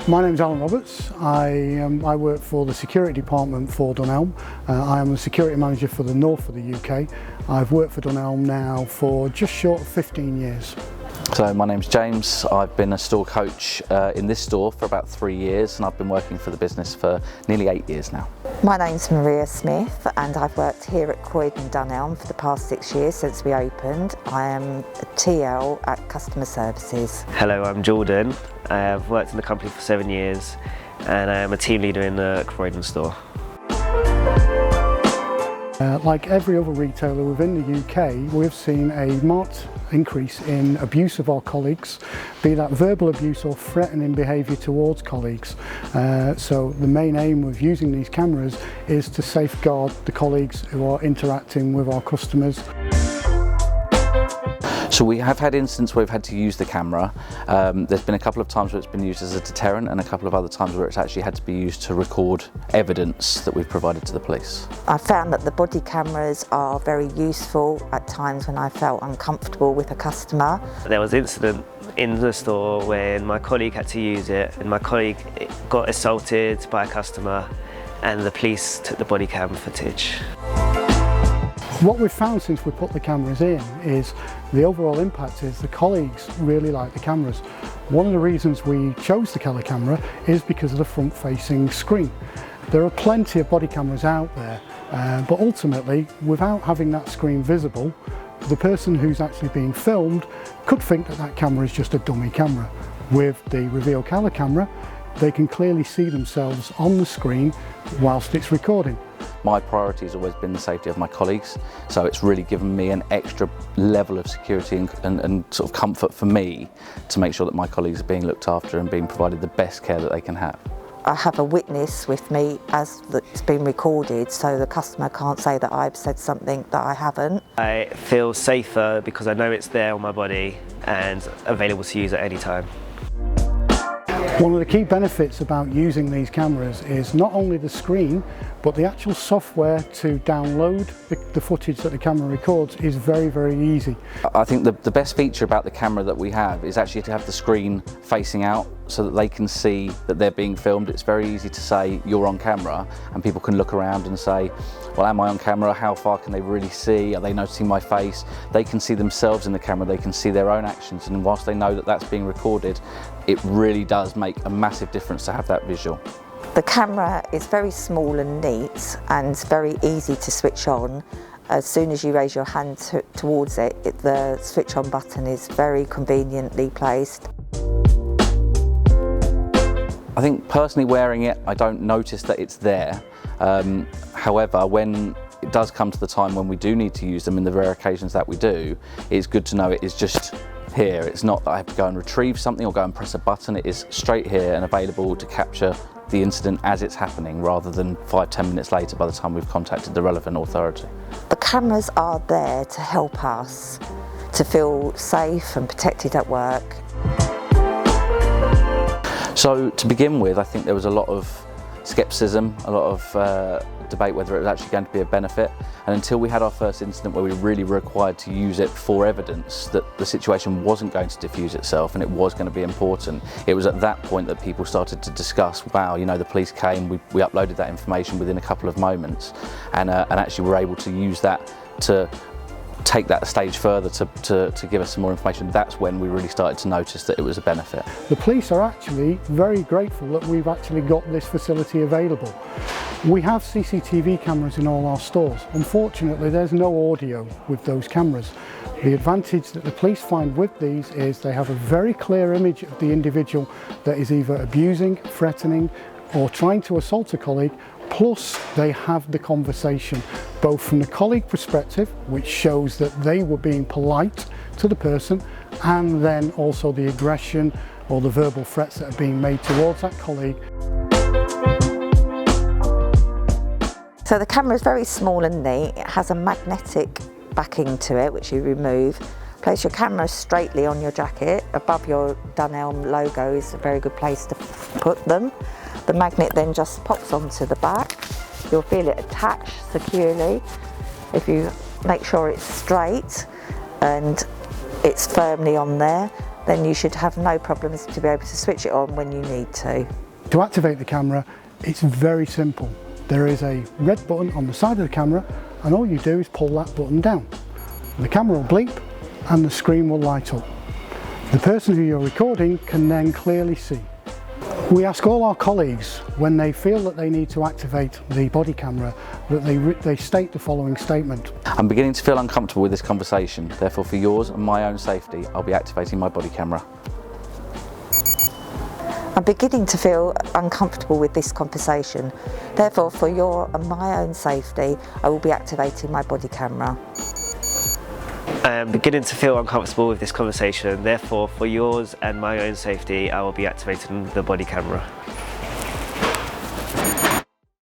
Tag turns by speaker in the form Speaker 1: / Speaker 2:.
Speaker 1: My name is Alan Roberts. I work for the security department for Dunelm. I am the security manager for the north of the UK. I've worked for Dunelm now for just short of 15 years.
Speaker 2: So my name's James. I've been a store coach in this store for about 3 years, and I've been working for the business for nearly 8 years now.
Speaker 3: My name's Maria Smith, and I've worked here at Croydon Dunelm for the past 6 years since we opened. I am a TL at Customer Services.
Speaker 4: Hello, I'm Jordan. I have worked in the company for 7 years, and I am a team leader in the Croydon store.
Speaker 1: Like every other retailer within the UK, we've seen a marked increase in abuse of our colleagues, be that verbal abuse or threatening behaviour towards colleagues. So the main aim of using these cameras is to safeguard the colleagues who are interacting with our customers.
Speaker 2: So we have had instances where we've had to use the camera. There's been a couple of times where it's been used as a deterrent, and a couple of other times where it's actually had to be used to record evidence that we've provided to the police.
Speaker 3: I found that the body cameras are very useful at times when I felt uncomfortable with a customer.
Speaker 4: There was an incident in the store when my colleague had to use it, and my colleague got assaulted by a customer, and the police took the body cam footage.
Speaker 1: What we've found since we put the cameras in is the overall impact is the colleagues really like the cameras. One of the reasons we chose the Calla camera is because of the front-facing screen. There are plenty of body cameras out there, but ultimately, without having that screen visible, the person who's actually being filmed could think that that camera is just a dummy camera. With the Reveal Calla camera, they can clearly see themselves on the screen whilst it's recording.
Speaker 2: My priority has always been the safety of my colleagues, so it's really given me an extra level of security and sort of comfort for me to make sure that my colleagues are being looked after and being provided the best care that they can have.
Speaker 3: I have a witness with me as it's been recorded, so the customer can't say that I've said something that I haven't.
Speaker 4: I feel safer because I know it's there on my body and available to use at any time.
Speaker 1: One of the key benefits about using these cameras is not only the screen, but the actual software to download the footage that the camera records is very, very easy.
Speaker 2: I think the best feature about the camera that we have is actually to have the screen facing out so that they can see that they're being filmed. It's very easy to say you're on camera, and people can look around and say, well, am I on camera? How far can they really see? Are they noticing my face? They can see themselves in the camera, they can see their own actions, and whilst they know that that's being recorded, it really does make a massive difference to have that visual.
Speaker 3: The camera is very small and neat and very easy to switch on. As soon as you raise your hand towards it, the switch on button is very conveniently placed.
Speaker 2: I think personally wearing it, I don't notice that it's there. However, when it does come to the time when we do need to use them in the rare occasions that we do, it's good to know it is just here. It's not that I have to go and retrieve something or go and press a button. It is straight here and available to capture the incident as it's happening, rather than 5–10 minutes later by the time we've contacted the relevant authority.
Speaker 3: The cameras are there to help us to feel safe and protected at work.
Speaker 2: So to begin with, I think there was a lot of scepticism, a lot of debate whether it was actually going to be a benefit, and until we had our first incident where we really were required to use it for evidence that the situation wasn't going to diffuse itself and it was going to be important, it was at that point that people started to discuss, wow, you know, the police came, we uploaded that information within a couple of moments, and actually were able to use that to take that a stage further to give us some more information. That's when we really started to notice that it was a benefit.
Speaker 1: The police are actually very grateful that we've actually got this facility available. We have CCTV cameras in all our stores. Unfortunately, there's no audio with those cameras. The advantage that the police find with these is they have a very clear image of the individual that is either abusing, threatening, or trying to assault a colleague, plus they have the conversation, both from the colleague perspective, which shows that they were being polite to the person, and then also the aggression or the verbal threats that are being made towards that colleague.
Speaker 3: So the camera is very small and neat. It has a magnetic backing to it, which you remove. Place your camera straightly on your jacket. Above your Dunelm logo is a very good place to put them. The magnet then just pops onto the back. You'll feel it attached securely. If you make sure it's straight and it's firmly on there, then you should have no problems to be able to switch it on when you need to.
Speaker 1: To activate the camera, it's very simple. There is a red button on the side of the camera, and all you do is pull that button down. The camera will bleep and the screen will light up. The person who you're recording can then clearly see. We ask all our colleagues, when they feel that they need to activate the body camera, that they state the following statement.
Speaker 2: I'm beginning to feel uncomfortable with this conversation, therefore for yours and my own safety, I'll be activating my body camera.
Speaker 3: I'm beginning to feel uncomfortable with this conversation. Therefore, for your and my own safety, I will be activating my body camera.
Speaker 4: I am beginning to feel uncomfortable with this conversation. Therefore, for yours and my own safety, I will be activating the body camera.